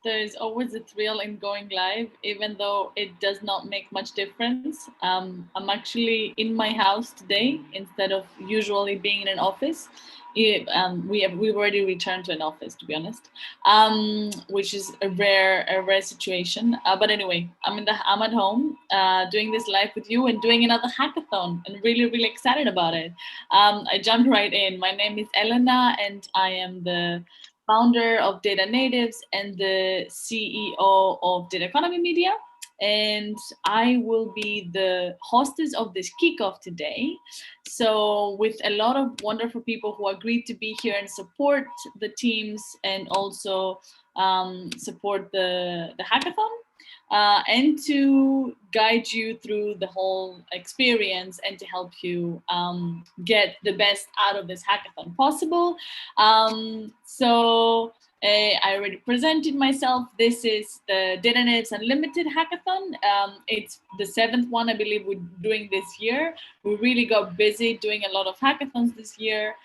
There's always a thrill in going live, even though it does not make much difference. I'm actually in my house today instead of usually being in an office. We've already returned to an office, to be honest, which is a rare situation. But anyway, I'm at home doing this live with you and doing another hackathon, and really excited about it. I jumped right in. My name is Elena, and I am the founder of Data Natives and the CEO of Data Economy Media. And I will be the hostess of this kickoff today. So with a lot of wonderful people who agreed to be here and support the teams and also support the hackathon. And to guide you through the whole experience and to help you get the best out of this hackathon possible. I already presented myself. This is the Data Natives Unlimited Hackathon. It's the 7th one, I believe, we're doing this year. We really got busy doing a lot of hackathons this year.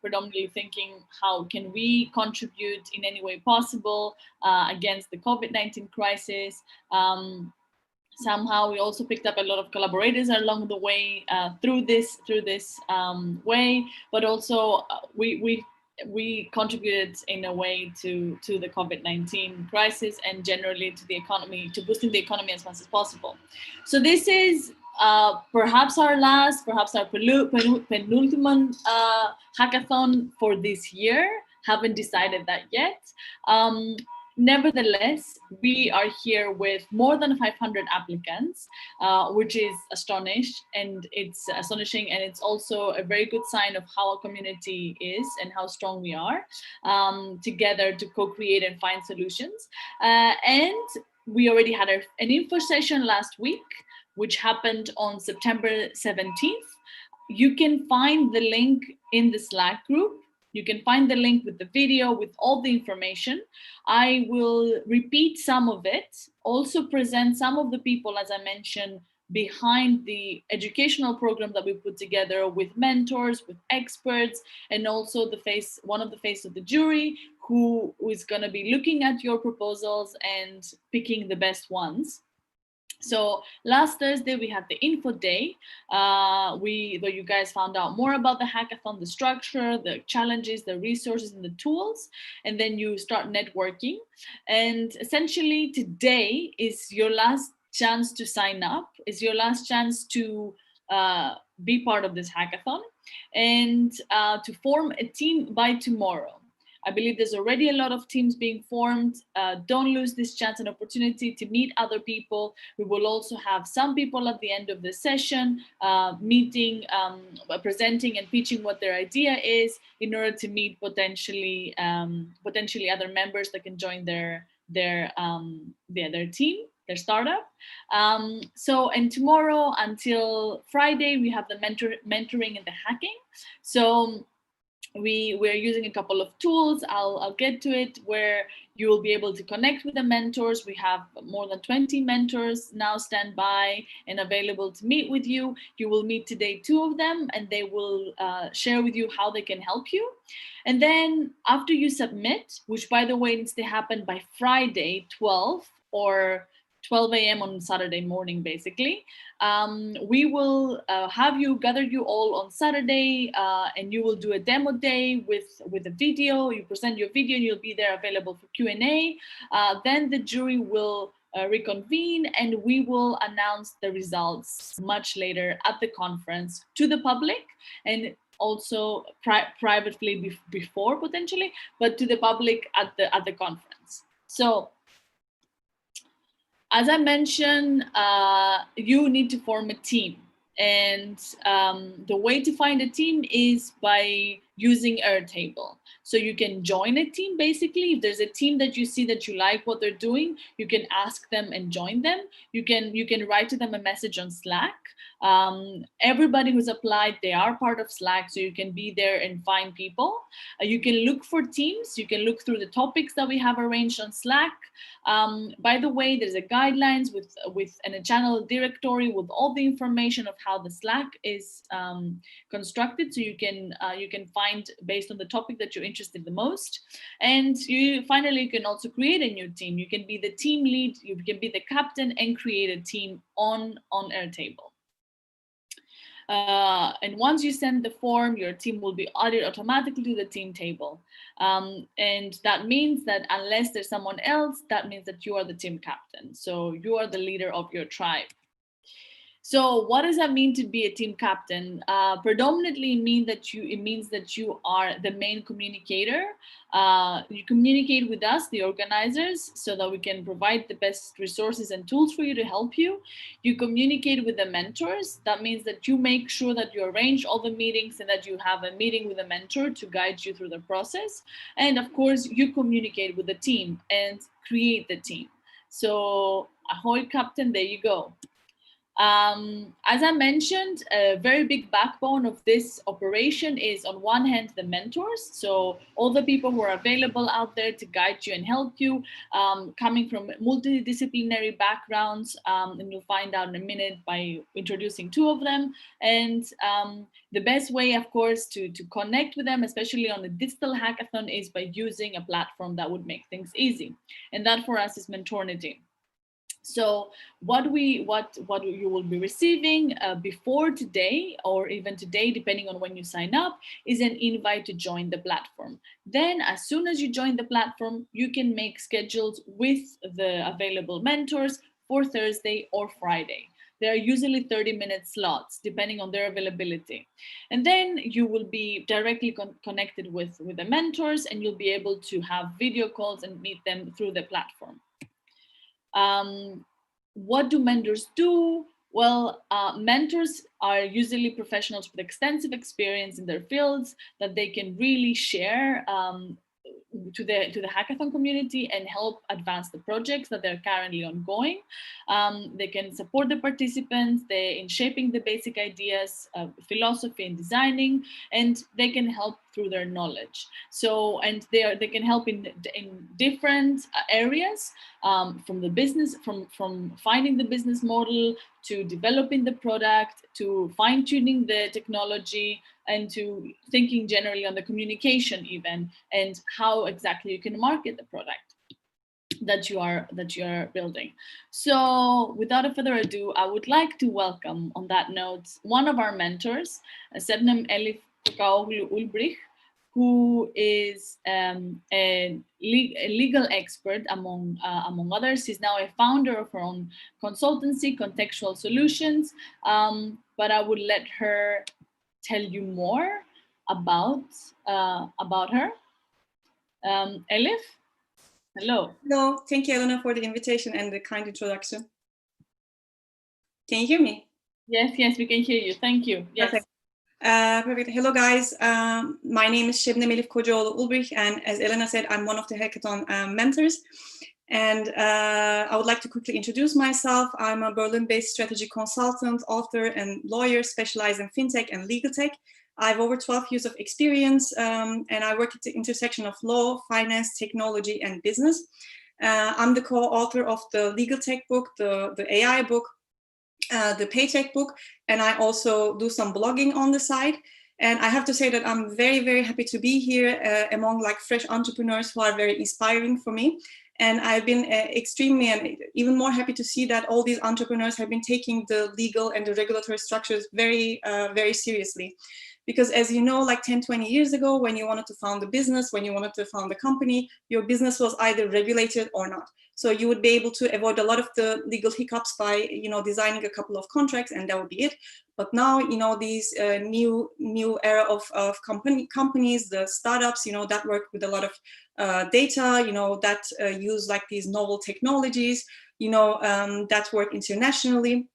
Predominantly thinking how can we contribute in any way possible against the COVID-19 crisis. Somehow we also picked up a lot of collaborators along the way through this way, but also we contributed in a way to the COVID-19 crisis and generally to the economy, to boosting the economy as much as possible. So this is perhaps our last, perhaps our penultimate hackathon for this year. Haven't decided that yet. Nevertheless, we are here with more than 500 applicants, which is astonishing, and it's also a very good sign of how our community is and how strong we are together to co-create and find solutions. And we already had an info session last week, which happened on September 17th. You can find the link in the Slack group. You can find the link with the video, with all the information. I will repeat some of it, also present some of the people, as I mentioned, behind the educational program that we put together with mentors, with experts, and also one of the face of the jury who is going to be looking at your proposals and picking the best ones. So last Thursday we had the info day, where you guys found out more about the hackathon, the structure, the challenges, the resources, and the tools, and then you start networking. And essentially today is your last chance to sign up, is your last chance to be part of this hackathon and to form a team by tomorrow. I believe there's already a lot of teams being formed. Don't lose this chance and opportunity to meet other people. We will also have some people at the end of the session meeting, presenting and pitching what their idea is in order to meet potentially other members that can join their team, their startup. And tomorrow until Friday, we have the mentoring and the hacking. So we're using a couple of tools. I'll get to it, where you will be able to connect with the mentors. We have more than 20 mentors now stand by and available to meet with you. You will meet today 2 of them, and they will share with you how they can help you. And then after you submit, which by the way needs to happen by Friday 12 or 12 a.m. on Saturday morning, basically. We will gather you all on Saturday, and you will do a demo day with a video. You present your video, and you'll be there available for Q&A. Then the jury will reconvene, and we will announce the results much later at the conference to the public, and also privately before potentially, but to the public at the conference. So, as I mentioned, you need to form a team. And the way to find a team is by using Airtable. So you can join a team, basically. If there's a team that you see that you like what they're doing, you can ask them and join them. You can write to them a message on Slack. Everybody who's applied, they are part of Slack, so you can be there and find people. You can look for teams. You can look through the topics that we have arranged on Slack. By the way, there's a guidelines and a channel directory with all the information of how the Slack is constructed, so you can find assigned based on the topic that you're interested the most. And finally, you can also create a new team. You can be the team lead, you can be the captain and create a team on Airtable. And once you send the form, your team will be added automatically to the team table. And that means that unless there's someone else, that means that you are the team captain. So you are the leader of your tribe. So what does that mean to be a team captain? Predominantly it means that you are the main communicator. You communicate with us, the organizers, so that we can provide the best resources and tools for you to help you. You communicate with the mentors. That means that you make sure that you arrange all the meetings and that you have a meeting with a mentor to guide you through the process. And of course, you communicate with the team and create the team. So ahoy, captain, there you go. As I mentioned, a very big backbone of this operation is, on one hand, the mentors. So all the people who are available out there to guide you and help you, coming from multidisciplinary backgrounds, and you'll find out in a minute by introducing two of them. And the best way, of course, to connect with them, especially on a digital hackathon, is by using a platform that would make things easy. And that for us is Mentornity. So what you will be receiving before today, or even today, depending on when you sign up, is an invite to join the platform. Then as soon as you join the platform, you can make schedules with the available mentors for Thursday or Friday. There are usually 30-minute slots, depending on their availability. And then you will be directly connected with the mentors, and you'll be able to have video calls and meet them through the platform. What do mentors do? Well, mentors are usually professionals with extensive experience in their fields that they can really share to the hackathon community and help advance the projects that they're currently ongoing. They can support the participants in shaping the basic ideas, philosophy and designing, and they can help through their knowledge. So, and they can help in different areas, from the business, from finding the business model, to developing the product, to fine-tuning the technology, and to thinking generally on the communication even, and how exactly you can market the product that you are building. So without further ado, I would like to welcome, on that note, one of our mentors, Sebnem Elif Ulbrich, who is a legal expert among others. She's now a founder of her own consultancy, Contextual Solutions, but I would let her tell you more about her. Elif, hello. Hello, thank you, Elena, for the invitation and the kind introduction. Can you hear me? Yes, we can hear you. Thank you. Yes. Perfect. Perfect. Hello, guys. My name is Sebnem Elif Ulbrich, and as Elena said, I'm one of the hackathon mentors. And I would like to quickly introduce myself. I'm a Berlin-based strategy consultant, author, and lawyer specialized in fintech and legal tech. I have over 12 years of experience, and I work at the intersection of law, finance, technology, and business. I'm the co-author of the legal tech book, the AI book, the paycheck book, and I also do some blogging on the side. And I have to say that I'm very, very happy to be here among like fresh entrepreneurs who are very inspiring for me. And I've been extremely and even more happy to see that all these entrepreneurs have been taking the legal and the regulatory structures very, very seriously. Because as you know, like 10, 20 years ago, when you wanted to found a business, when you wanted to found a company, your business was either regulated or not. So you would be able to avoid a lot of the legal hiccups by, designing a couple of contracts, and that would be it. But now, these new era of companies, the startups, that work with a lot of data, that use like these novel technologies, that work internationally,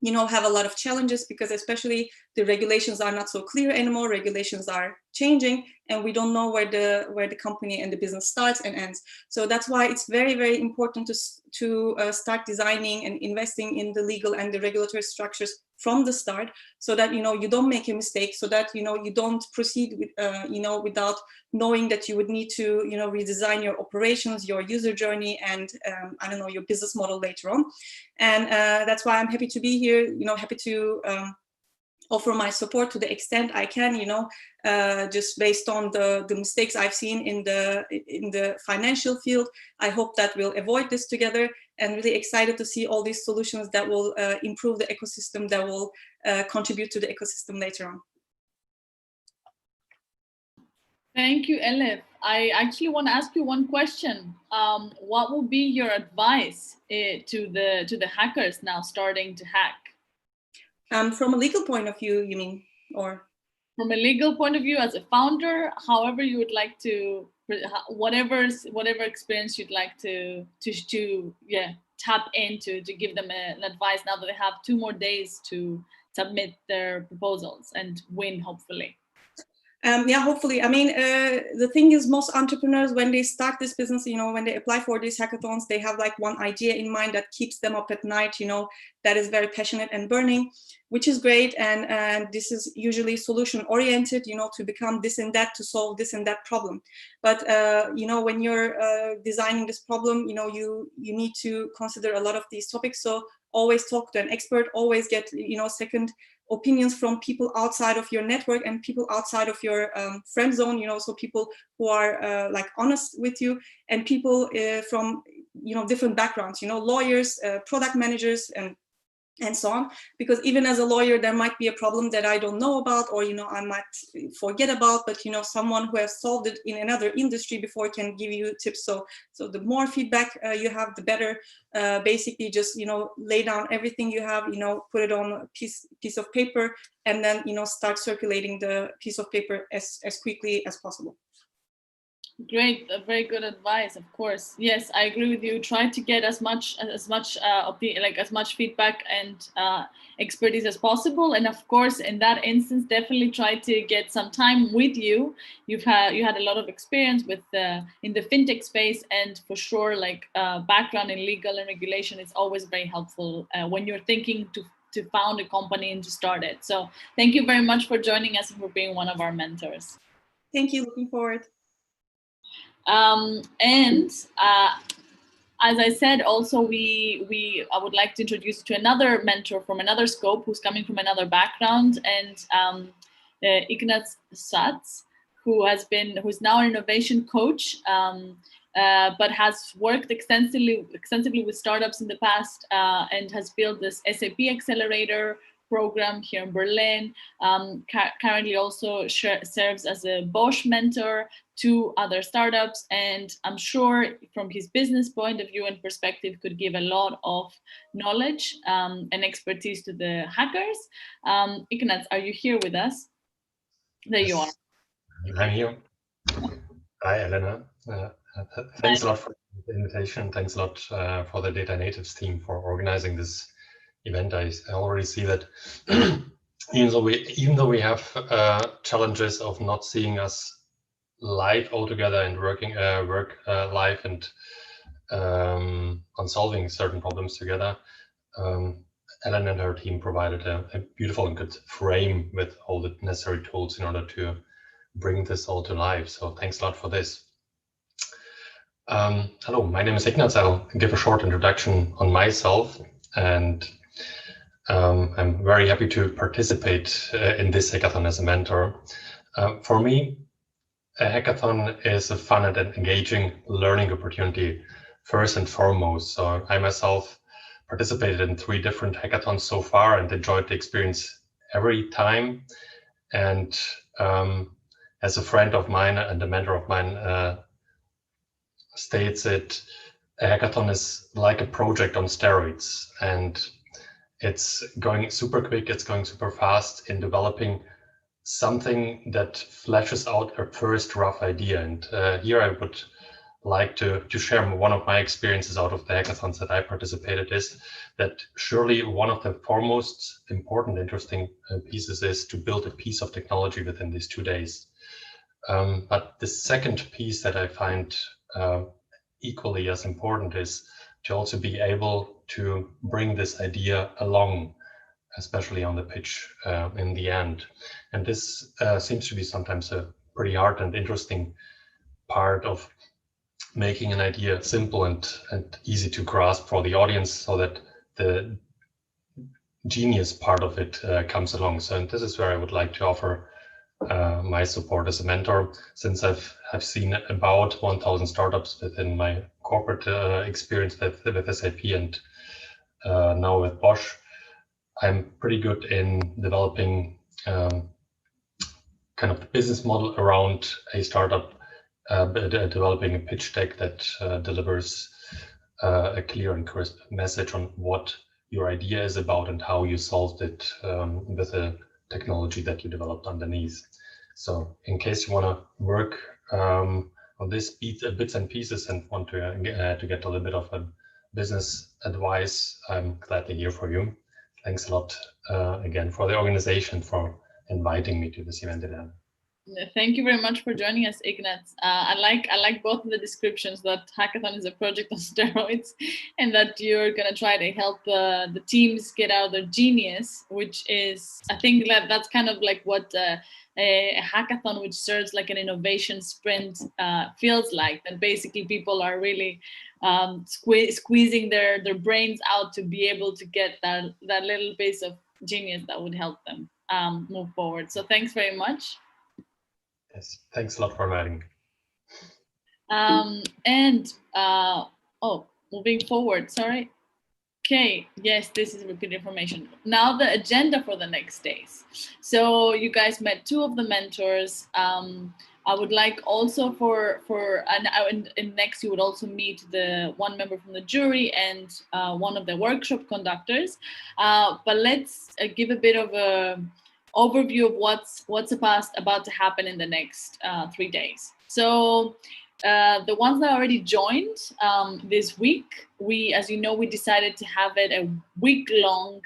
have a lot of challenges, because especially the regulations are not so clear anymore. Regulations are changing, and we don't know where the company and the business starts and ends. So that's why it's very, very important to start designing and investing in the legal and the regulatory structures from the start, so that you don't make a mistake, so that you don't proceed with without knowing that you would need to redesign your operations, your user journey, and I don't know, your business model later on. And that's why I'm happy to be here, happy to offer my support to the extent I can, just based on the mistakes I've seen in the financial field. I hope that we'll avoid this together, and really excited to see all these solutions that will improve the ecosystem, that will contribute to the ecosystem later on. Thank you, Elif. I actually want to ask you one question. What would be your advice to the hackers now starting to hack? From a legal point of view, you mean, or? From a legal point of view, as a founder, however you would like to, whatever experience you'd like to tap into to give them an advice now that they have 2 more days to submit their proposals and win, hopefully. Yeah, hopefully. I mean, the thing is, most entrepreneurs, when they start this business, when they apply for these hackathons, they have like one idea in mind that keeps them up at night, that is very passionate and burning, which is great. And this is usually solution oriented, to become this and that, to solve this and that problem. But, when you're designing this problem, you need to consider a lot of these topics. So always talk to an expert, always get, second opinions from people outside of your network and people outside of your friend zone, so people who are like honest with you, and people from different backgrounds, lawyers, product managers, and so on. Because even as a lawyer, there might be a problem that I don't know about, or I might forget about, but someone who has solved it in another industry before can give you tips. So the more feedback you have, the better. Basically just lay down everything you have, put it on a piece of paper, and then start circulating the piece of paper as quickly as possible. Great, very good advice. Of course, yes, I agree with you. Try to get as much feedback and expertise as possible. And of course, in that instance, definitely try to get some time with you. You had a lot of experience with in the fintech space, and for sure, background in legal and regulation is always very helpful when you're thinking to found a company and to start it. So thank you very much for joining us and for being one of our mentors. Thank you. Looking forward. As I said, also I would like to introduce you to another mentor from another scope who's coming from another background, and Ignaz Satz, who's now an innovation coach, but has worked extensively with startups in the past, and has built this SAP Accelerator program here in Berlin. Currently also serves as a Bosch mentor to other startups, and I'm sure from his business point of view and perspective could give a lot of knowledge and expertise to the hackers. Ignaz, are you here with us? There you are. I'm here. Hi, Elena. Thanks a lot for the invitation. Thanks a lot for the Data Natives team for organizing this event. I already see that even though we have challenges of not seeing us live altogether and work live and on solving certain problems together, Elena and her team provided a beautiful and good frame with all the necessary tools in order to bring this all to life. So thanks a lot for this. Hello, my name is Ignaz. I'll give a short introduction on myself, and I'm very happy to participate in this hackathon as a mentor. For me, a hackathon is a fun and engaging learning opportunity first and foremost. So I myself participated in 3 different hackathons so far and enjoyed the experience every time. And as a friend of mine and a mentor of mine states it, a hackathon is like a project on steroids, and it's going super quick, it's going super fast in developing something that flashes out a first rough idea. And here I would like to share one of my experiences out of the hackathons that I participated, is that surely one of the foremost important, interesting pieces is to build a piece of technology within these 2 days. But the second piece that I find equally as important is to also be able to bring this idea along, especially on the pitch in the end. And this seems to be sometimes a pretty hard and interesting part of making an idea simple and easy to grasp for the audience, so that the genius part of it comes along. So and this is where I would like to offer my support as a mentor, since I've seen about 1,000 startups within my corporate experience with SAP and now with Bosch. I'm pretty good in developing kind of the business model around a startup, developing a pitch deck that delivers a clear and crisp message on what your idea is about and how you solved it with a technology that you developed underneath. So in case you want to work on this bits and pieces and want to get a little bit of a business advice, I'm gladly here for you. Thanks a lot again for the organization, for inviting me to this event, Elena. Thank you very much for joining us, Ignaz. I like both of the descriptions, that Hackathon is a project on steroids and that you're going to try to help the teams get out their genius, which is, I think that's kind of like what a hackathon, which serves like an innovation sprint, feels like. That basically people are really squeezing their brains out to be able to get that little piece of genius that would help them move forward. So thanks very much. Yes, thanks a lot for inviting me. Moving forward, sorry. Okay, yes, this is repeated information. Now the agenda for the next days. So you guys met two of the mentors. I would like also and next you would also meet the one member from the jury and one of the workshop conductors. But let's give a bit of a overview of what's about to happen in the next 3 days. So the ones that already joined this week, as you know, we decided to have it a week-long,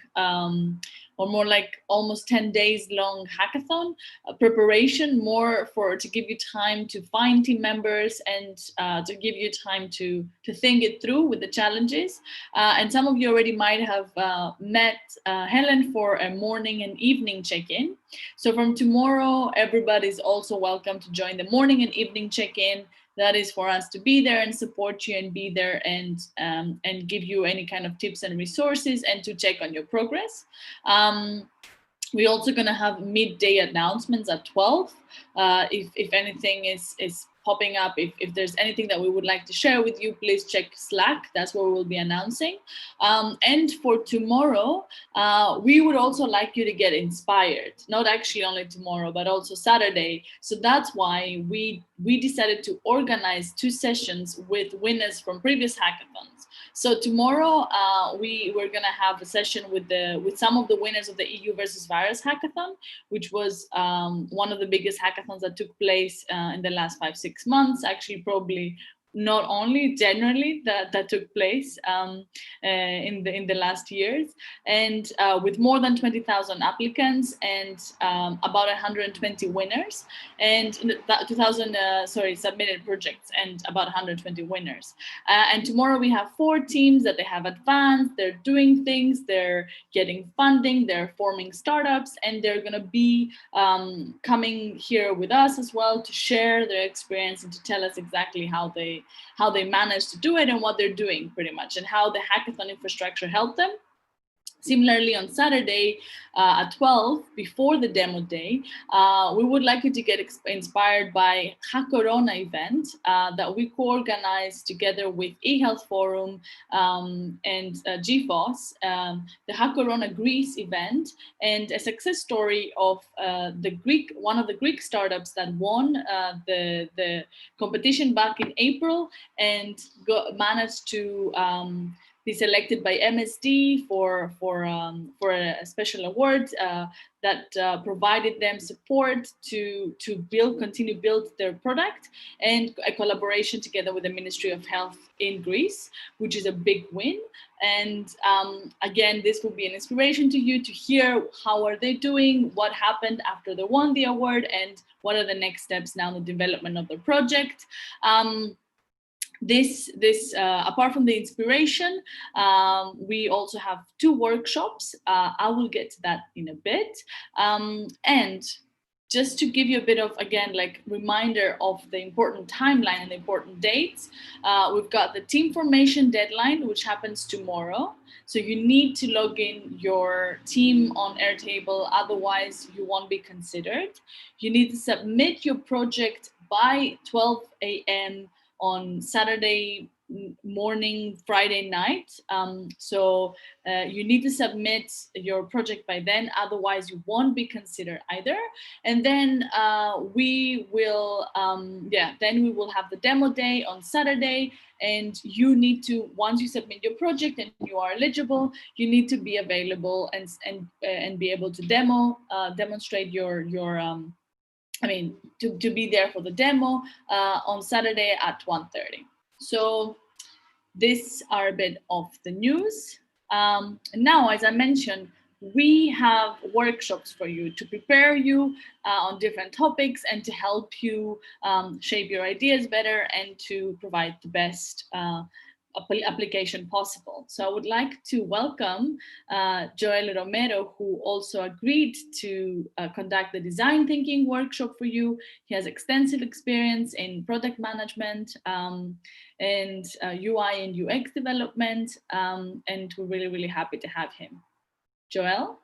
or more like almost 10 days long hackathon preparation, more to give you time to find team members and to give you time to think it through with the challenges. And some of you already might have met Helen for a morning and evening check-in. So from tomorrow, everybody's also welcome to join the morning and evening check-in. That is for us to be there and support you and be there and give you any kind of tips and resources and to check on your progress. We're also going to have midday announcements at 12. If anything is popping up, if there's anything that we would like to share with you, please check Slack. That's where we'll be announcing. And for tomorrow, we would also like you to get inspired, not actually only tomorrow, but also Saturday. So that's why we decided to organize 2 sessions with winners from previous hackathons. So tomorrow we're going to have a session with some of the winners of the EU versus virus hackathon, which was one of the biggest hackathons that took place in the last 5-6 months. Actually, probably not only generally that took place in the last years, and with more than 20,000 applicants and about 120 winners, and 2,000 submitted projects and about 120 winners. And tomorrow we have 4 teams that they have advanced, they're doing things, they're getting funding, they're forming startups, and they're going to be coming here with us as well to share their experience and to tell us exactly how they managed to do it and what they're doing pretty much, and how the hackathon infrastructure helped them. Similarly, on Saturday at 12, before the demo day, we would like you to get inspired by Hackorona event that we co-organized together with eHealth Forum and GFOS, the Hackorona Greece event, and a success story of one of the Greek startups that won the competition back in April and managed to be selected by MSD for a special award that provided them support to continue build their product, and a collaboration together with the Ministry of Health in Greece, which is a big win. And again, this will be an inspiration to you to hear how are they doing, what happened after they won the award, and what are the next steps now in the development of the project. Apart from the inspiration, we also have 2 workshops. I will get to that in a bit. And just to give you a bit of, again, like reminder of the important timeline and the important dates, we've got the team formation deadline, which happens tomorrow. So you need to log in your team on Airtable, otherwise you won't be considered. You need to submit your project by 12 a.m. on Saturday morning, Friday night. You need to submit your project by then, otherwise you won't be considered either. And then we will have the demo day on Saturday, and you need to, once you submit your project and you are eligible, you need to be available and be able to demonstrate to be there for the demo on Saturday at 1:30. So these are a bit of the news. Now, as I mentioned, we have workshops for you to prepare you on different topics and to help you shape your ideas better and to provide the best application possible. So I would like to welcome Joel Romero, who also agreed to conduct the design thinking workshop for you. He has extensive experience in product management and UI and UX development, and we're really, really happy to have him. Joel?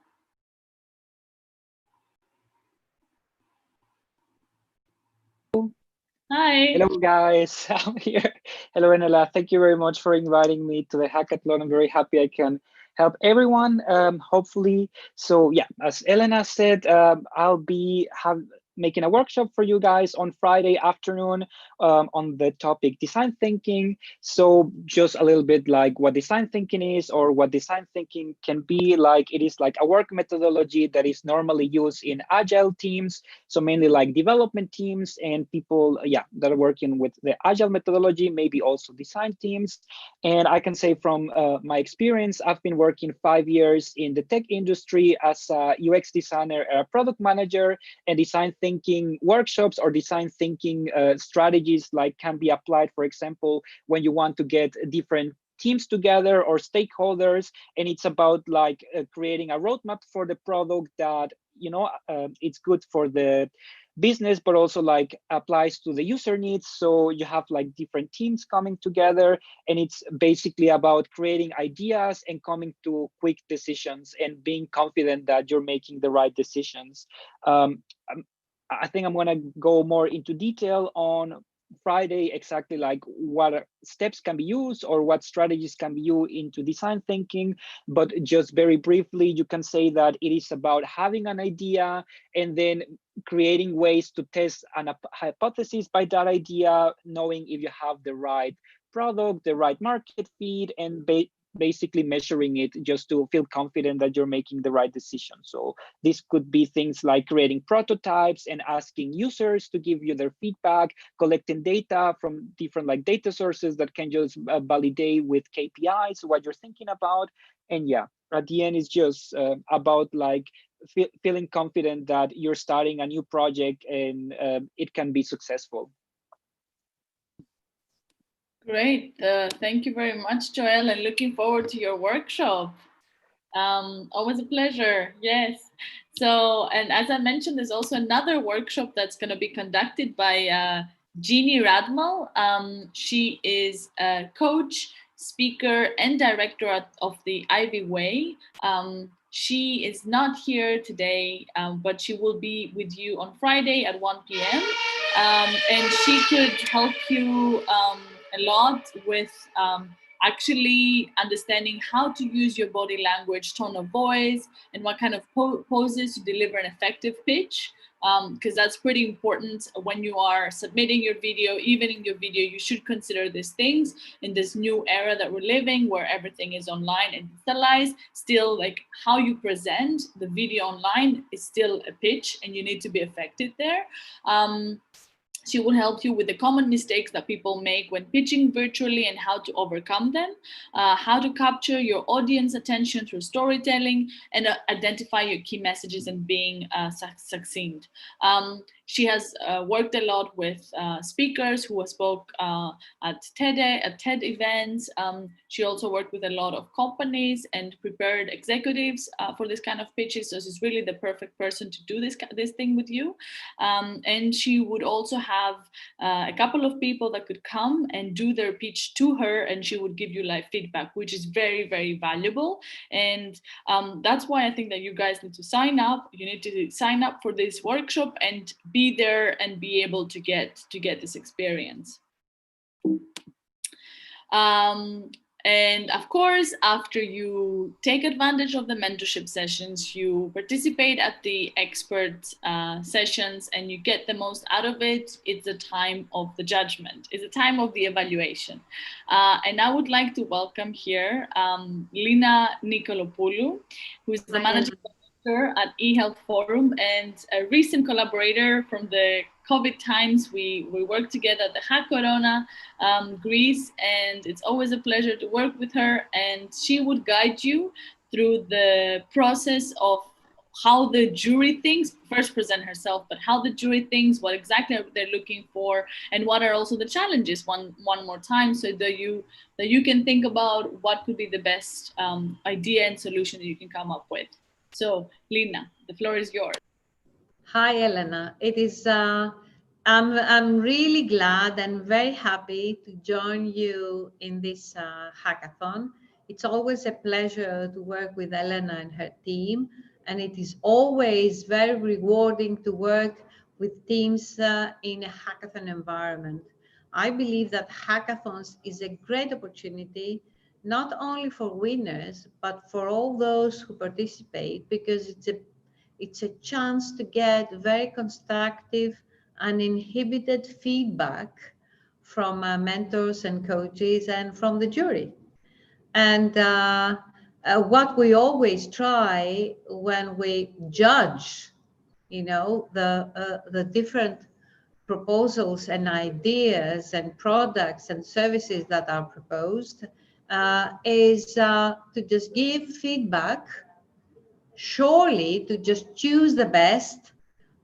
Hi. Hello, guys. I'm here. Hello, Enela. Thank you very much for inviting me to the hackathon. I'm very happy I can help everyone, hopefully. So yeah, as Elena said, I'll be making a workshop for you guys on Friday afternoon on the topic design thinking. So just a little bit like what design thinking is, or what design thinking can be like. It is like a work methodology that is normally used in agile teams. So mainly like development teams and people, that are working with the agile methodology, maybe also design teams. And I can say from my experience, I've been working 5 years in the tech industry as a UX designer, a product manager, and design thinking workshops or design thinking strategies like can be applied, for example, when you want to get different teams together or stakeholders, and it's about like creating a roadmap for the product that it's good for the business, but also like applies to the user needs. So you have like different teams coming together, and it's basically about creating ideas and coming to quick decisions and being confident that you're making the right decisions. I think I'm going to go more into detail on Friday, exactly like what steps can be used or what strategies can be used into design thinking. But just very briefly, you can say that it is about having an idea and then creating ways to test a hypothesis by that idea, knowing if you have the right product, the right market fit, and basically measuring it just to feel confident that you're making the right decision. So this could be things like creating prototypes and asking users to give you their feedback, collecting data from different like data sources that can just validate with KPIs what you're thinking about. And yeah, at the end, it's just about like feeling confident that you're starting a new project and it can be successful. Great. Thank you very much, Joel, and looking forward to your workshop. Always a pleasure. Yes. So, and as I mentioned, there's also another workshop that's going to be conducted by Jeannie Radmal. She is a coach, speaker, and director of the Ivy Way. She is not here today, but she will be with you on Friday at 1 p.m. And she could help you a lot with actually understanding how to use your body language, tone of voice, and what kind of poses to deliver an effective pitch. Because that's pretty important when you are submitting your video. Even in your video, you should consider these things in this new era that we're living, where everything is online and digitalized. Still, like how you present the video online is still a pitch, and you need to be effective there. She will help you with the common mistakes that people make when pitching virtually and how to overcome them, how to capture your audience attention through storytelling, and identify your key messages and being succinct. She has worked a lot with speakers who spoke at TED events. She also worked with a lot of companies and prepared executives for this kind of pitches. So she's really the perfect person to do this thing with you. And she would also have a couple of people that could come and do their pitch to her, and she would give you live feedback, which is very, very valuable. And that's why I think that you guys need to sign up. You need to sign up for this workshop and be there and be able to get this experience. And of course, after you take advantage of the mentorship sessions, you participate at the expert sessions and you get the most out of it. It's the time of the judgment. It's the time of the evaluation. And I would like to welcome here Lina Nikolopoulou, who is the managing director at eHealth Forum and a recent collaborator from the COVID times. We worked together at the Hackathon, Greece, and it's always a pleasure to work with her. And she would guide you through the process of how the jury thinks, first present herself, but how the jury thinks, what exactly they're looking for, and what are also the challenges one more time, so that you can think about what could be the best idea and solution that you can come up with. So, Lina, the floor is yours. Hi, Elena. It is, I'm really glad and very happy to join you in this hackathon. It's always a pleasure to work with Elena and her team, and it is always very rewarding to work with teams in a hackathon environment. I believe that hackathons is a great opportunity, not only for winners, but for all those who participate, because it's a chance to get very constructive, uninhibited feedback from mentors and coaches and from the jury. And what we always try when we judge, the different proposals and ideas and products and services that are proposed is to just give feedback, surely to just choose the best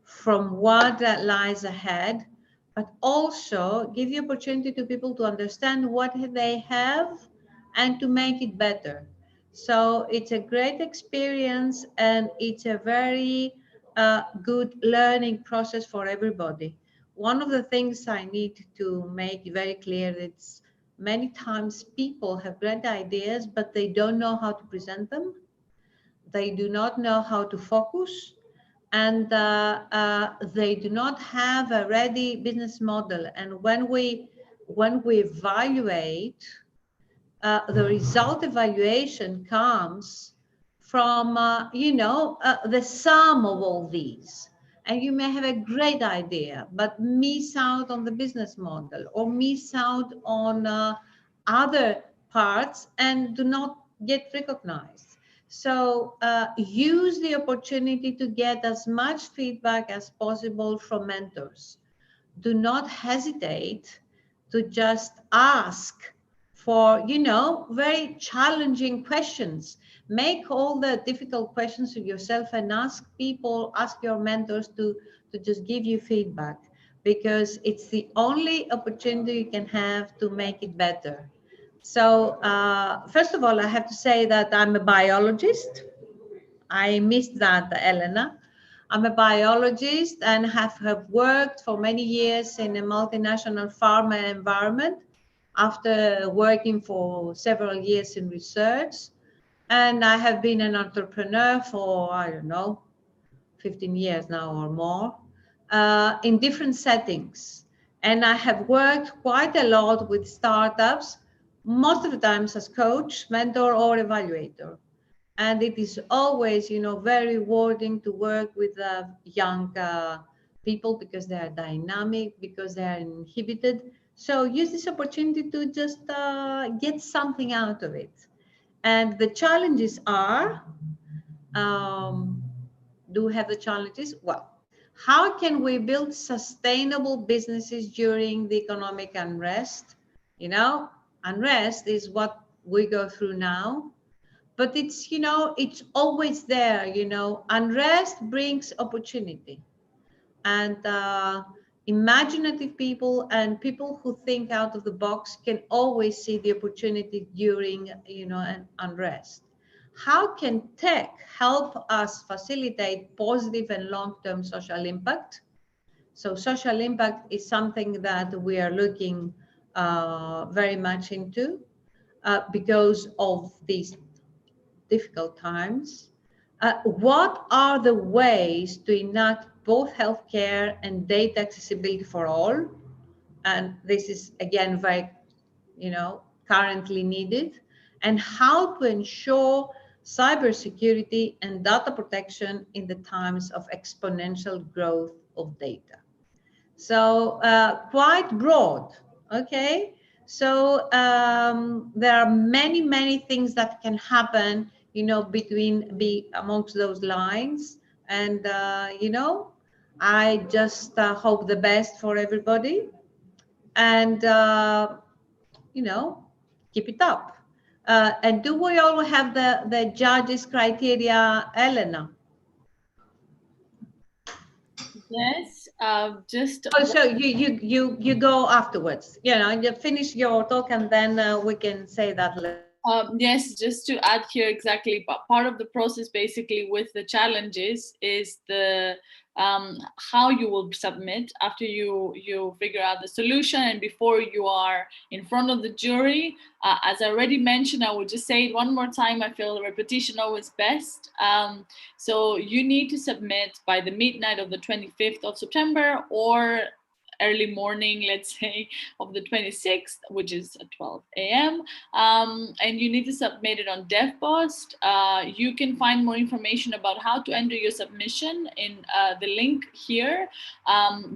from what lies ahead, but also give the opportunity to people to understand what they have and to make it better. So it's a great experience and it's a very good learning process for everybody. One of the things I need to make very clear is many times people have great ideas, but they don't know how to present them. They do not know how to focus, and they do not have a ready business model. And when we evaluate, the result evaluation comes from the sum of all these. And you may have a great idea, but miss out on the business model or miss out on other parts and do not get recognized. So use the opportunity to get as much feedback as possible from mentors. Do not hesitate to just ask for, very challenging questions. Make all the difficult questions to yourself and ask your mentors to just give you feedback, because it's the only opportunity you can have to make it better. So first of all, I have to say that I'm a biologist. I missed that, Elena. I'm a biologist and have worked for many years in a multinational pharma environment after working for several years in research. And I have been an entrepreneur for, 15 years now or more, in different settings. And I have worked quite a lot with startups, most of the times as coach, mentor, or evaluator. And it is always, very rewarding to work with young people, because they are dynamic, because they are inhibited. So use this opportunity to just get something out of it. And the challenges are, do we have the challenges? Well, how can we build sustainable businesses during the economic unrest? Unrest is what we go through now, but it's always there. Unrest brings opportunity. and imaginative people and people who think out of the box can always see the opportunity during, an unrest. How can tech help us facilitate positive and long-term social impact? So social impact is something that we are looking very much into because of these difficult times. What are the ways to enact both healthcare and data accessibility for all? And this is again very, currently needed. And how to ensure cybersecurity and data protection in the times of exponential growth of data. So quite broad, okay? So there are many things that can happen, amongst those lines. And, I just hope the best for everybody. And, keep it up. And do we all have the judges' criteria, Elena? Yes, just. Oh, so you go afterwards. You finish your talk and then we can say that later. Yes, just to add here exactly, but part of the process basically with the challenges is the how you will submit after you figure out the solution and before you are in front of the jury. As I already mentioned, I will just say it one more time. I feel repetition always best. So you need to submit by the midnight of the 25th of September or early morning, let's say, of the 26th, which is at 12 a.m. And you need to submit it on Devpost. You can find more information about how to enter your submission in the link here.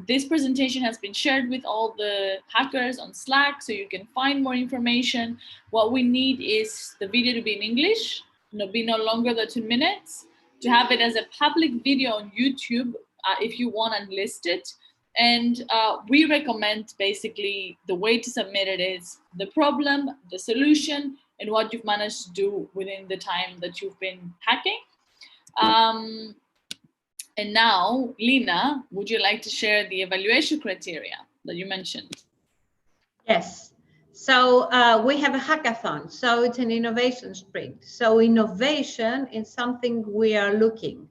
This presentation has been shared with all the hackers on Slack, so you can find more information. What we need is the video to be in English, be no longer than 2 minutes, to have it as a public video on YouTube if you want to list it. And we recommend basically the way to submit it is the problem, the solution, and what you've managed to do within the time that you've been hacking. And now, Lena, would you like to share the evaluation criteria that you mentioned? Yes. So we have a hackathon. So it's an innovation sprint. So innovation is something we are looking.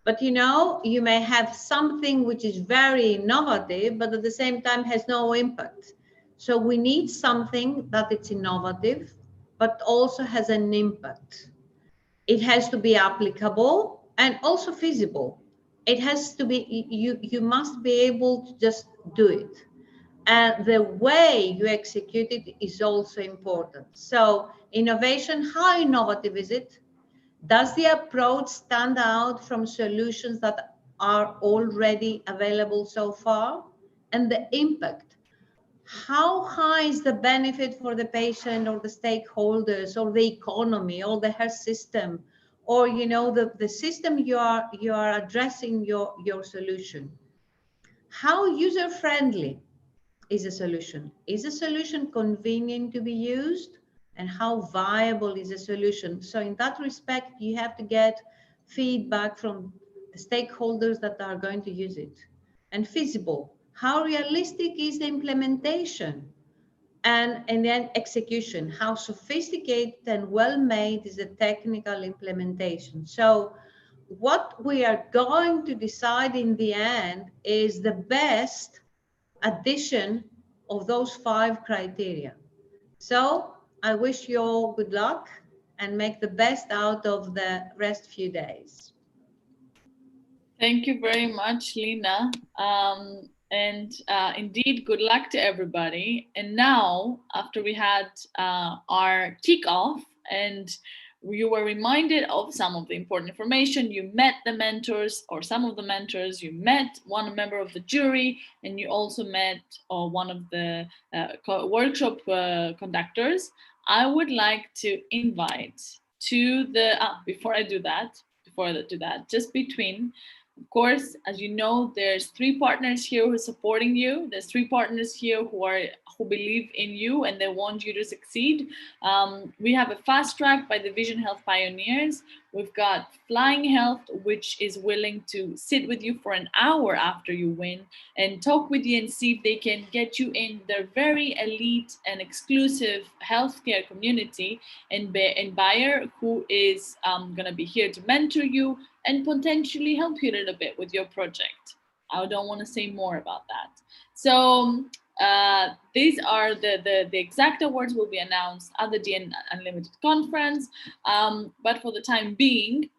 But you may have something which is very innovative, but at the same time has no impact. So we need something that it's innovative, but also has an impact. It has to be applicable and also feasible. It has to be, you must be able to just do it. And the way you execute it is also important. So innovation, how innovative is it? Does the approach stand out from solutions that are already available so far? And the impact. How high is the benefit for the patient or the stakeholders or the economy or the health system or the system you are addressing your solution? How user-friendly is a solution? Is a solution convenient to be used? And how viable is a solution? So in that respect, you have to get feedback from the stakeholders that are going to use it. And feasible, how realistic is the implementation? And then execution, how sophisticated and well-made is the technical implementation? So what we are going to decide in the end is the best addition of those 5 criteria. So I wish you all good luck and make the best out of the rest few days. Thank you very much, Lena. And indeed, good luck to everybody. And now, after we had our kickoff and you were reminded of some of the important information, you met the mentors or some of the mentors, you met one member of the jury, and you also met one of the workshop conductors. I would like to invite to the, before I do that, just between, of course, as you know, there's 3 partners here who are supporting you. There's 3 partners here who believe in you and they want you to succeed. We have a fast track by the Vision Health Pioneers, We've got Flying Health, which is willing to sit with you for an hour after you win and talk with you and see if they can get you in their very elite and exclusive healthcare community. And Bayer, who is going to be here to mentor you and potentially help you a little bit with your project. I don't want to say more about that. So these are the exact awards will be announced at the DN Unlimited conference. But for the time being,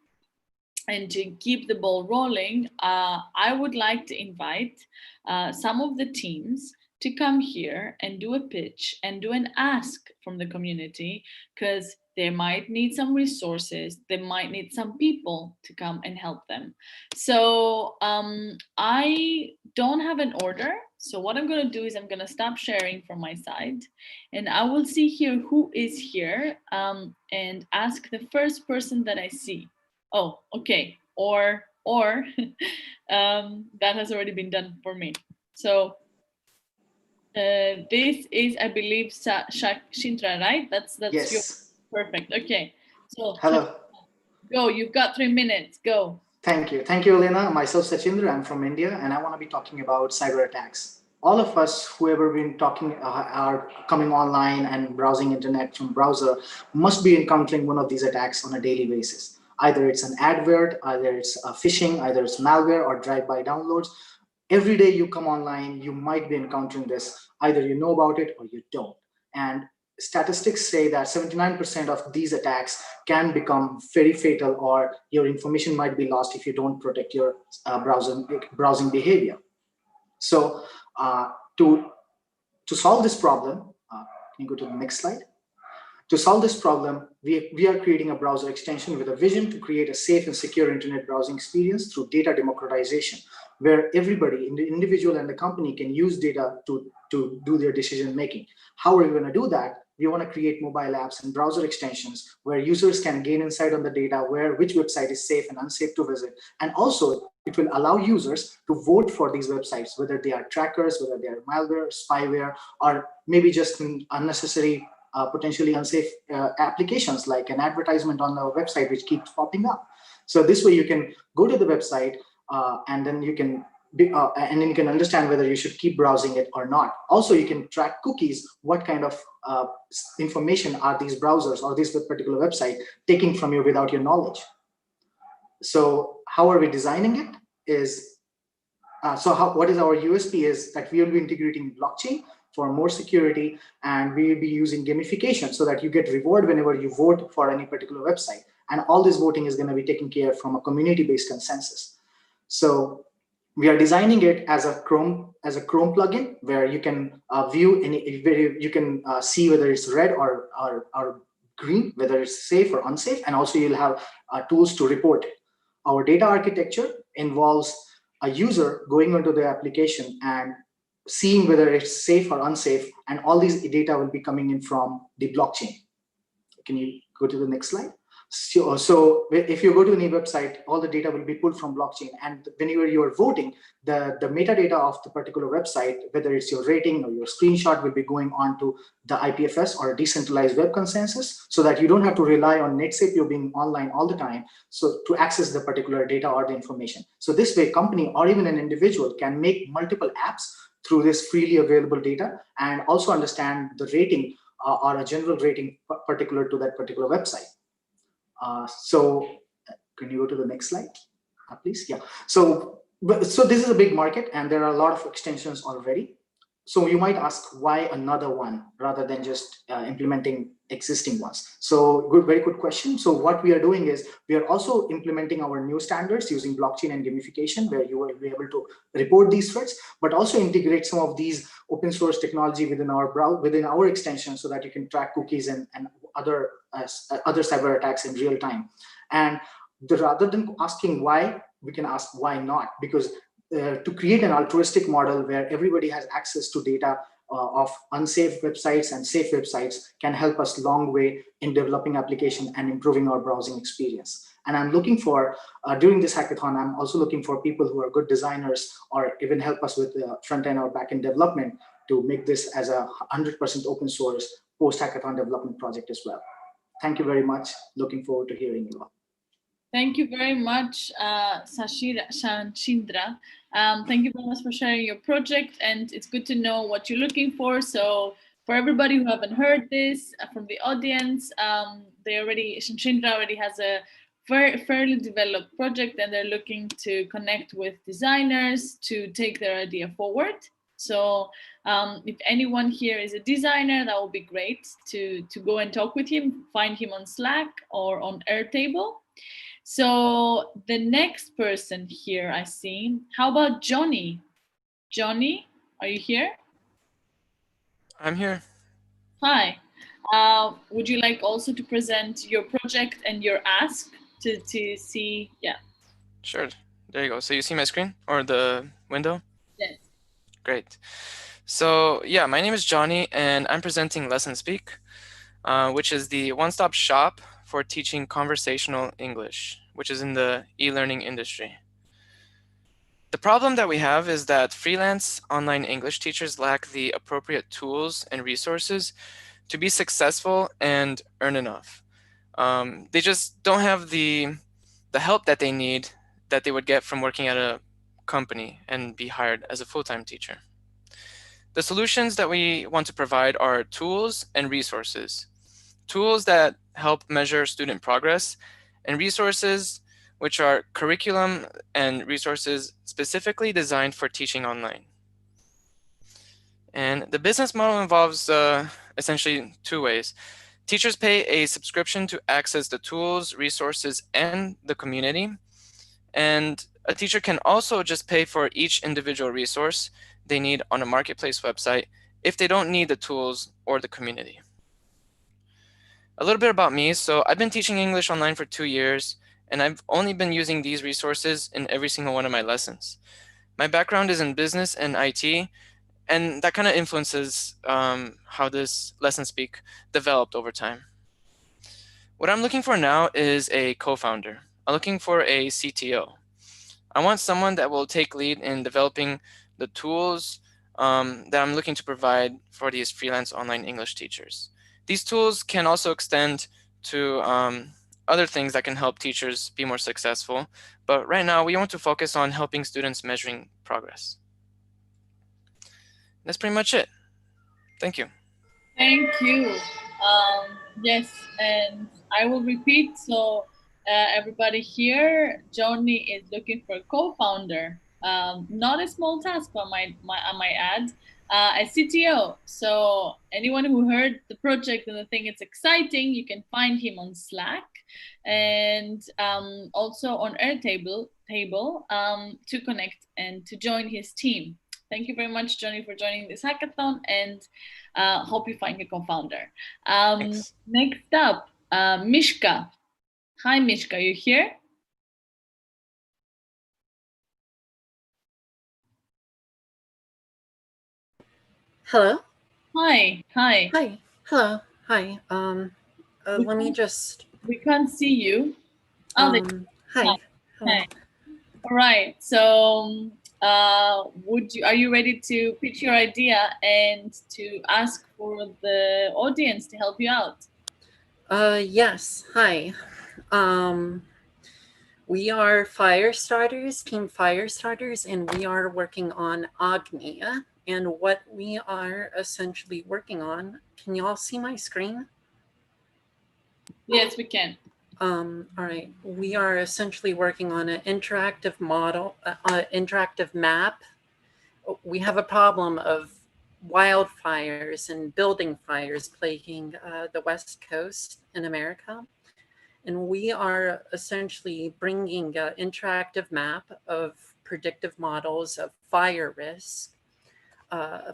and to keep the ball rolling, I would like to invite some of the teams to come here and do a pitch and do an ask from the community, because they might need some resources, they might need some people to come and help them. So I don't have an order. So what I'm going to do is I'm going to stop sharing from my side, and I will see here who is here and ask the first person that I see. Oh, okay. Or that has already been done for me. So this is, I believe, Shintra, right? That's yes. your perfect. Okay. So Hello. Go. You've got 3 minutes. Go. Thank you, Elena. Myself, Sachindra. I'm from India, and I want to be talking about cyber attacks. All of us, whoever been talking, are coming online and browsing internet from browser, must be encountering one of these attacks on a daily basis. Either it's an advert, either it's phishing, either it's malware or drive-by downloads. Every day you come online, you might be encountering this. Either you know about it or you don't. And statistics say that 79% of these attacks can become very fatal, or your information might be lost if you don't protect your browsing behavior. So to solve this problem, can you go to the next slide? To solve this problem, we are creating a browser extension with a vision to create a safe and secure internet browsing experience through data democratization, where everybody, the individual and the company, can use data to do their decision making. How are we going to do that? We want to create mobile apps and browser extensions where users can gain insight on the data, which website is safe and unsafe to visit. And also, it will allow users to vote for these websites, whether they are trackers, whether they are malware, spyware, or maybe just unnecessary, potentially unsafe applications like an advertisement on the website which keeps popping up. So this way you can go to the website and then you can understand whether you should keep browsing it or not. Also, you can track cookies, what kind of information are these browsers or this particular website taking from you without your knowledge. So how are we designing it is, what is our USP is that we will be integrating blockchain for more security, and we will be using gamification so that you get reward whenever you vote for any particular website. And all this voting is going to be taken care of from a community-based consensus. So we are designing it as a Chrome plugin where you can view you can see whether it's red or green, whether it's safe or unsafe, and also you'll have tools to report it. Our data architecture involves a user going into the application and seeing whether it's safe or unsafe, and all these data will be coming in from the blockchain. Can you go to the next slide? So if you go to any website, all the data will be pulled from blockchain, and whenever you are voting, the metadata of the particular website, whether it's your rating or your screenshot, will be going on to the IPFS or decentralized web consensus, so that you don't have to rely on NetSapier being online all the time so to access the particular data or the information. So this way, company or even an individual can make multiple apps through this freely available data, and also understand the rating or a general rating particular to that particular website. So can you go to the next slide, please? Yeah. So this is a big market, and there are a lot of extensions already. So you might ask, why another one rather than just implementing existing ones? So very good question. So what we are doing is we are also implementing our new standards using blockchain and gamification, where you will be able to report these threats, but also integrate some of these open source technology within our extension, so that you can track cookies and other cyber attacks in real time. And rather than asking why, we can ask why not, because to create an altruistic model where everybody has access to data of unsafe websites and safe websites can help us a long way in developing application and improving our browsing experience. And I'm looking for, during this hackathon, I'm also looking for people who are good designers or even help us with front-end or back-end development to make this as a 100% open source post-hackathon development project as well. Thank you very much. Looking forward to hearing you all. Thank you very much, Shindra. Thank you very much for sharing your project, and it's good to know what you're looking for. So for everybody who haven't heard this from the audience, Shindra already has a fairly developed project, and they're looking to connect with designers to take their idea forward. So if anyone here is a designer, that would be great to go and talk with him, find him on Slack or on Airtable. So the next person here I see, how about Johnny? Johnny, are you here? I'm here. Hi. Would you like also to present your project and your ask to see? Yeah. Sure. There you go. So you see my screen or the window? Yes. Great. So yeah, my name is Johnny, and I'm presenting Lesson Speak, which is the one-stop shop for teaching conversational English, which is in the e-learning industry. The problem that we have is that freelance online English teachers lack the appropriate tools and resources to be successful and earn enough. They just don't have the help that they need that they would get from working at a company and be hired as a full-time teacher. The solutions that we want to provide are tools and resources. Tools that help measure student progress, and resources which are curriculum and resources specifically designed for teaching online. And the business model involves essentially two ways. Teachers pay a subscription to access the tools, resources, and the community. And a teacher can also just pay for each individual resource they need on a marketplace website if they don't need the tools or the community. A little bit about me. So I've been teaching English online for 2 years, and I've only been using these resources in every single one of my lessons. My background is in business and IT, and that kind of influences how this Lesson Speak developed over time. What I'm looking for now is a co-founder. I'm looking for a CTO. I want someone that will take lead in developing the tools that I'm looking to provide for these freelance online English teachers. These tools can also extend to other things that can help teachers be more successful. But right now, we want to focus on helping students measuring progress. That's pretty much it. Thank you. Thank you. Yes, and I will repeat. So everybody here, Johnny is looking for a co-founder. Not a small task, I might add. A CTO. So anyone who heard the project and think it's exciting, you can find him on Slack and also on Airtable to connect and to join his team. Thank you very much, Johnny, for joining this hackathon, and hope you find your co-founder. Next up, Mishka. Hi, Mishka, you here? Hello. Hi. Hi. Hello. Hi. Let me just. We can't see you. Hi. Hi. All right. So, are you ready to pitch your idea and to ask for the audience to help you out? Yes. Hi. We are Firestarters, Team Firestarters, and we are working on Agni. And what we are essentially working on, can you all see my screen? Yes, we can. All right. We are essentially working on an interactive model, interactive map. We have a problem of wildfires and building fires plaguing the West Coast in America. And we are essentially bringing an interactive map of predictive models of fire risk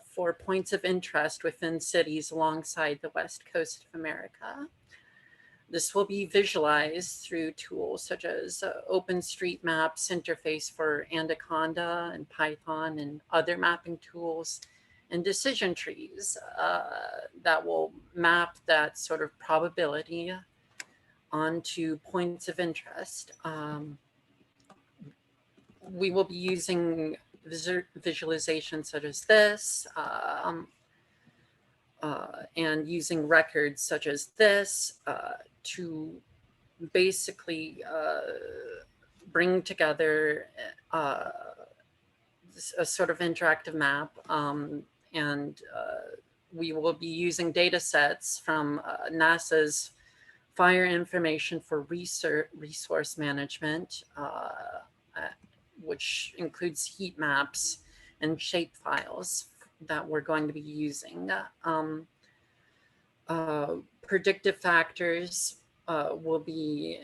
for points of interest within cities alongside the West Coast of America. This will be visualized through tools such as OpenStreetMap's interface for Anaconda and Python and other mapping tools, and decision trees that will map that sort of probability onto points of interest. We will be using visualizations such as this, and using records such as this to basically bring together a sort of interactive map, and we will be using data sets from NASA's Fire Information for Resource Management, which includes heat maps and shape files that we're going to be using. Predictive factors will be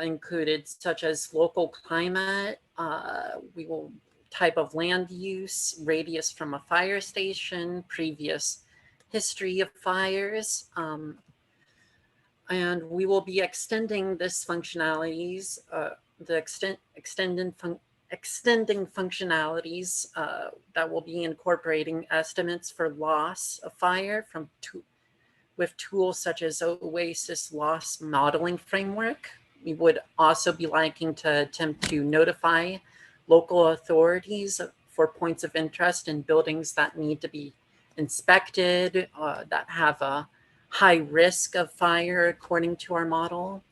included, such as local climate, type of land use, radius from a fire station, previous history of fires, and we will be extending this functionalities, extending functionalities that will be incorporating estimates for loss of fire from with tools such as OASIS loss modeling framework. We would also be liking to attempt to notify local authorities for points of interest in buildings that need to be inspected, that have a high risk of fire according to our model.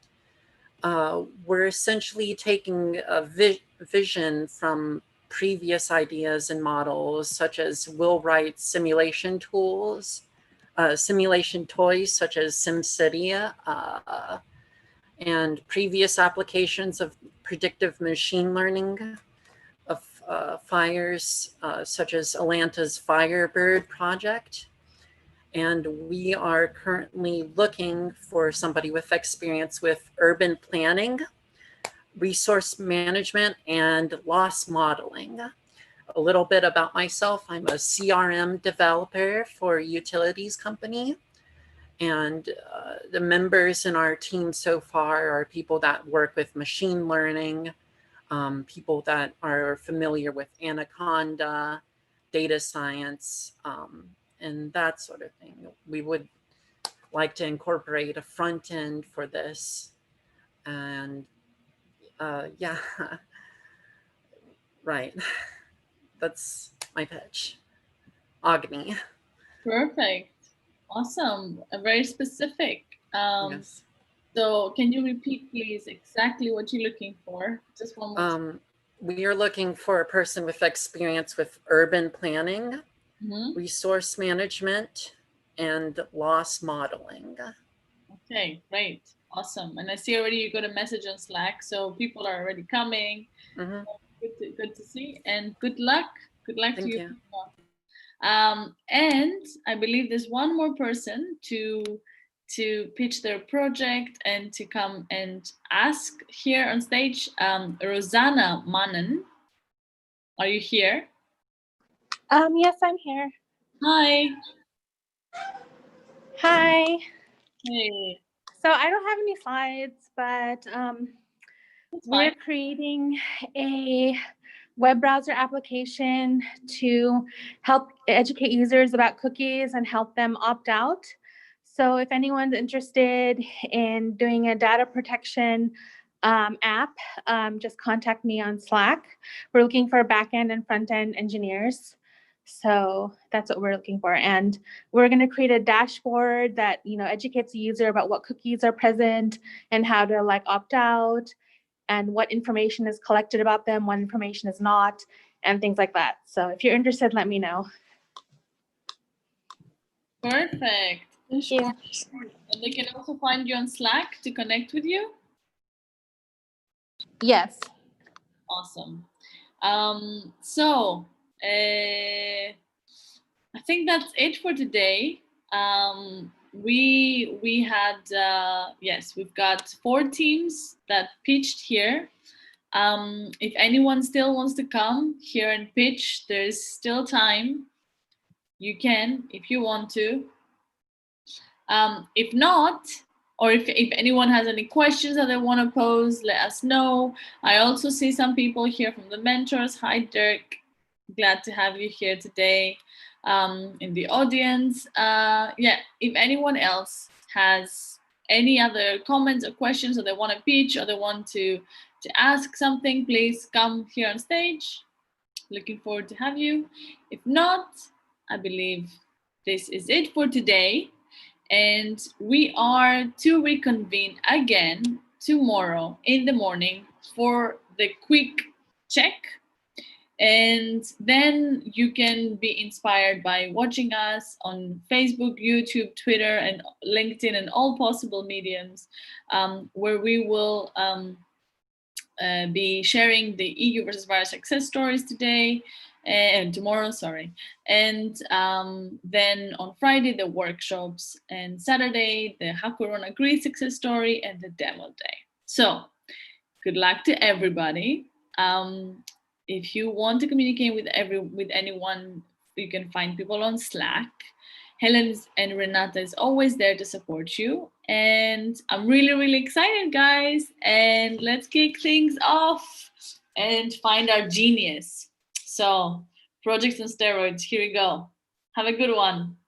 We're essentially taking a vision from previous ideas and models, such as Will Wright's simulation tools, simulation toys such as SimCity, and previous applications of predictive machine learning of fires, such as Atlanta's Firebird project. And we are currently looking for somebody with experience with urban planning, resource management, and loss modeling. A little bit about myself: I'm a CRM developer for a utilities company. And the members in our team so far are people that work with machine learning, people that are familiar with Anaconda, data science, and that sort of thing. We would like to incorporate a front end for this. And yeah, right. That's my pitch. Agni. Perfect. Awesome. Very specific. Yes. So can you repeat, please, exactly what you're looking for? Just one more time. We are looking for a person with experience with urban planning, resource management, and loss modeling. Okay, great. Awesome. And I see already you got a message on Slack, so people are already coming. Good to see, and good luck. Good luck to you. And I believe there's one more person to pitch their project and to come and ask here on stage. Rosanna Mannen, are you here? Yes, I'm here. Hi. Hi. Hey. So I don't have any slides, but we're creating a web browser application to help educate users about cookies and help them opt out. So if anyone's interested in doing a data protection app, just contact me on Slack. We're looking for back-end and front-end engineers. So that's what we're looking for. And we're going to create a dashboard that, educates the user about what cookies are present and how to opt out, and what information is collected about them, what information is not, and things like that. So if you're interested, let me know. Perfect. Thank you. And they can also find you on Slack to connect with you? Yes. Awesome. So I think that's it for today. We had, yes, we've got 4 teams that pitched here. If anyone still wants to come here and pitch, there's still time. You can, if you want to. If not, or if anyone has any questions that they want to pose, let us know. I also see some people here from the mentors. Hi, Dirk. Glad to have you here today in the audience. Yeah, if anyone else has any other comments or questions, or they want to pitch, or they want to ask something, please come here on stage. Looking forward to have you. If not, I believe this is it for today. And we are to reconvene again tomorrow in the morning for the quick check. And then you can be inspired by watching us on Facebook, YouTube, Twitter, and LinkedIn, and all possible mediums, where we will be sharing the EU versus virus success stories today and tomorrow, sorry. And then on Friday, the workshops, and Saturday, the Hakurona Greece success story and the demo day. So good luck to everybody. If you want to communicate with anyone, you can find people on Slack. Helen and Renata is always there to support you. And I'm really, really excited, guys. And let's kick things off and find our genius. So, projects on steroids, here we go. Have a good one.